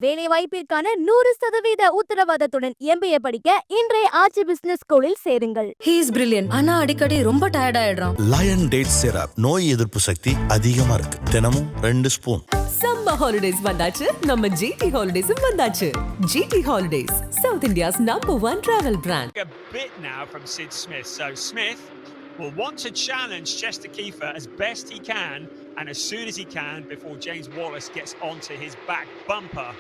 வேலைவாய்ப்பிற்கான 100% உத்தரவாதத்துடன் MBA படிக்க இன்றைய ஆச்சி business ஸ்கூலில் சேருங்கள். He is brilliant. ஆனா அடிக்கடி ரொம்ப டயர்ட் ஆயிடுறான். Lion Date Syrup நோய் எதிர்ப்பு சக்தி அதிகமா இருக்கு. தினமும் 2 ஸ்பூன். Summer holidays வந்தாச்சு. நம்ம GT Holidays வந்தாச்சு. GT Holidays, South India's #1 travel brand. A bit now from Sid Smith. So Smith will want to challenge Chester Kiefer as best he can and as soon as he can before James Wallace gets onto his back bumper.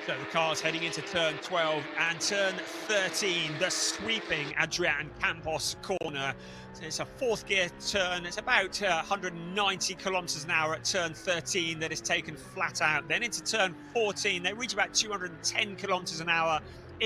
So the car's heading into turn 12 and turn 13, the sweeping Adrian Campos corner. So it's a fourth gear turn. It's about 190 kilometers an hour at turn 13 that is taken flat out. Then into turn 14, they reach about 210 kilometers an hour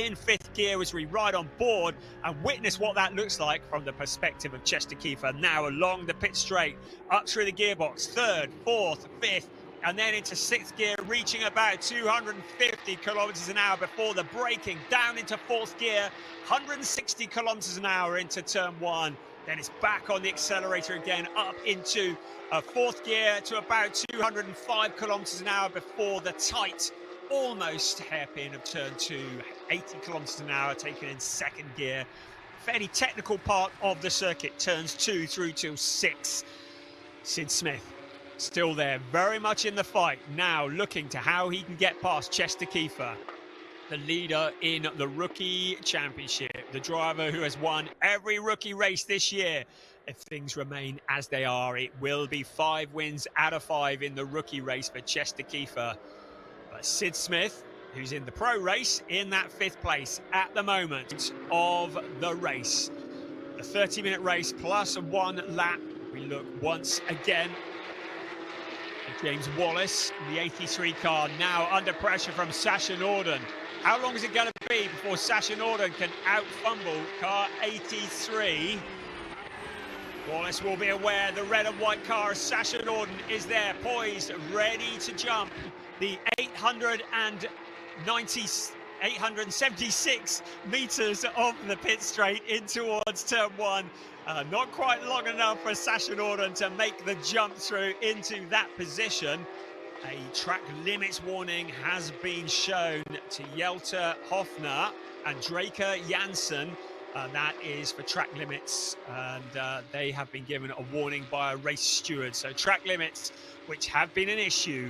in fifth gear as we ride on board and witness what that looks like from the perspective of Chester Kiefer. Now along the pit straight, up through the gearbox, third, fourth, fifth, and then into sixth gear, reaching about 250 kilometers an hour before the braking, down into fourth gear, 160 kilometers an hour into turn 1. Then it's back on the accelerator again, up into fourth gear to about 205 kilometers an hour before the tight, almost hairpin of turn 2, 80 kilometers an hour taken in second gear. Fairly technical part of the circuit, turns 2 through to 6. Sid Smith still there, very much in the fight. Now looking to how he can get past Chester Kiefer, the leader in the Rookie Championship, the driver who has won every rookie race this year. If things remain as they are, it will be 5 wins out of 5 in the rookie race for Chester Kiefer. But Sid Smith, who's in the pro race, in that 5th place at the moment of the race. The 30-minute race plus 1 lap. We look once again at James Wallace, the 83 car, now under pressure from Sasha Norden. How long is it going to be before Sasha Norden can out-fumble car 83? Wallace will be aware the red and white car of Sasha Norden is there, poised, ready to jump the 876 meters of the pit straight in towards turn 1. Not quite long enough for Sasha Norden to make the jump through into that position. A track limits warning has been shown to Jelter Hofner and Draker Janssen. That is for track limits, and they have been given a warning by a race steward. So track limits, which have been an issue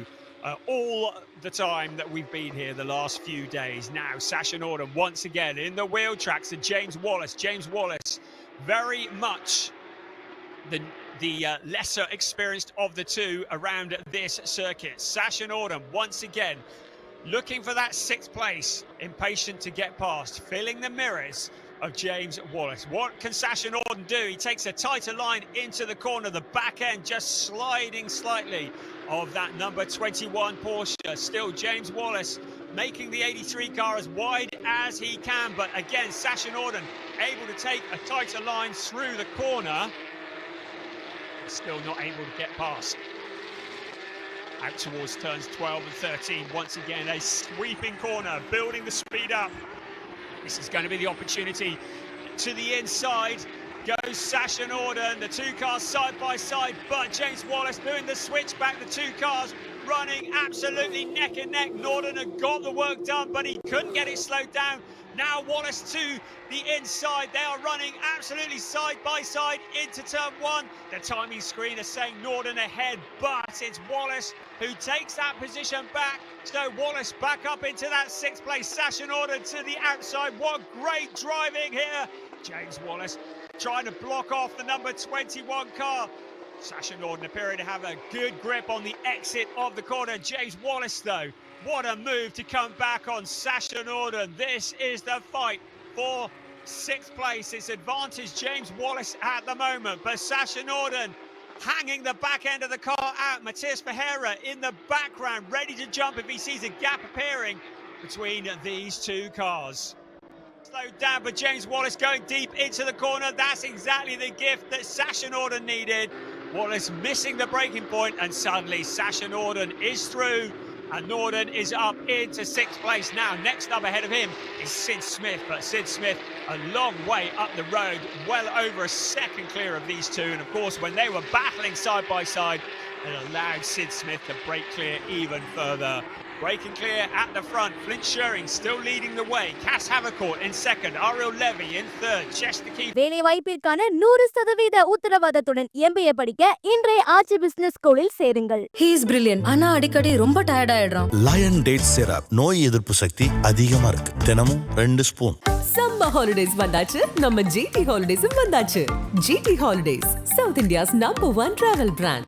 all the time that we've been here the last few days. Now Sasha Norden once again in the wheel tracks to James Wallace. James Wallace, very much the lesser experienced of the two around this circuit. Sasha Norden once again looking for that 6th place, impatient to get past, filling the mirrors of James Wallace. What can Sasha Norden do? He takes a tighter line into the corner, the back end just sliding slightly of that number 21 Porsche. Still James Wallace making the 83 car as wide as he can, but again Sasha Norden able to take a tighter line through the corner, still not able to get past. Out towards turns 12 and 13, once again a sweeping corner, building the speed up. This is going to be the opportunity. To the inside goes Sasha Norden, the 2 cars side by side, but James Wallace doing the switch back, the 2 cars running absolutely neck and neck. Norden had got the work done, but he couldn't get it slowed down. Now Wallace to the inside. They are running absolutely side by side into turn 1. The timing screen is saying Norden ahead, but it's Wallace who takes that position back. So Wallace back up into that 6th place. Sasha Norden to the outside. What great driving here. James Wallace trying to block off the number 21 car. Sasha Norden appearing to have a good grip on the exit of the corner. James Wallace though, what a move to come back on Sasha Norden. This is the fight for 6th place. It's advantage James Wallace at the moment, but Sasha Norden hanging the back end of the car out. Matthias Ferreira in the background, ready to jump if he sees a gap appearing between these 2 cars. Slowed down, but James Wallace going deep into the corner. That's exactly the gift that Sasha Norden needed. Wallace missing the braking point, and suddenly Sasha Norden is through, and Norden is up into 6th place now. Next up ahead of him is Sid Smith, but Sid Smith a long way up the road, well over a second clear of these 2. And of course, when they were battling side by side, it allowed Sid Smith to break clear even further. Breaking clear at the front. Flint Sherring still leading the way. Cass Havercourt in second. Ariel Levy in third. Chester Keefe. வேலை வாய்ப்பிற்கான 100% உத்தரவாதத்துடன் MBA படிக்க இன்றைய ஆச்சி business ஸ்கூலில் சேருங்கள். He is brilliant. ஆனா அடிக்கடி ரொம்ப tired ஆயிடுறான். Lion date syrup நோய் எதிர்ப்பு சக்தி அதிகமா இருக்கு. தினமும் 2 ஸ்பூன். சம்மர் ஹாலிடேஸ் வந்தாச்சு, நம்ம ஜிடி ஹாலிடேஸும் வந்தாச்சு. G T holidays, south India's number 1 travel brand.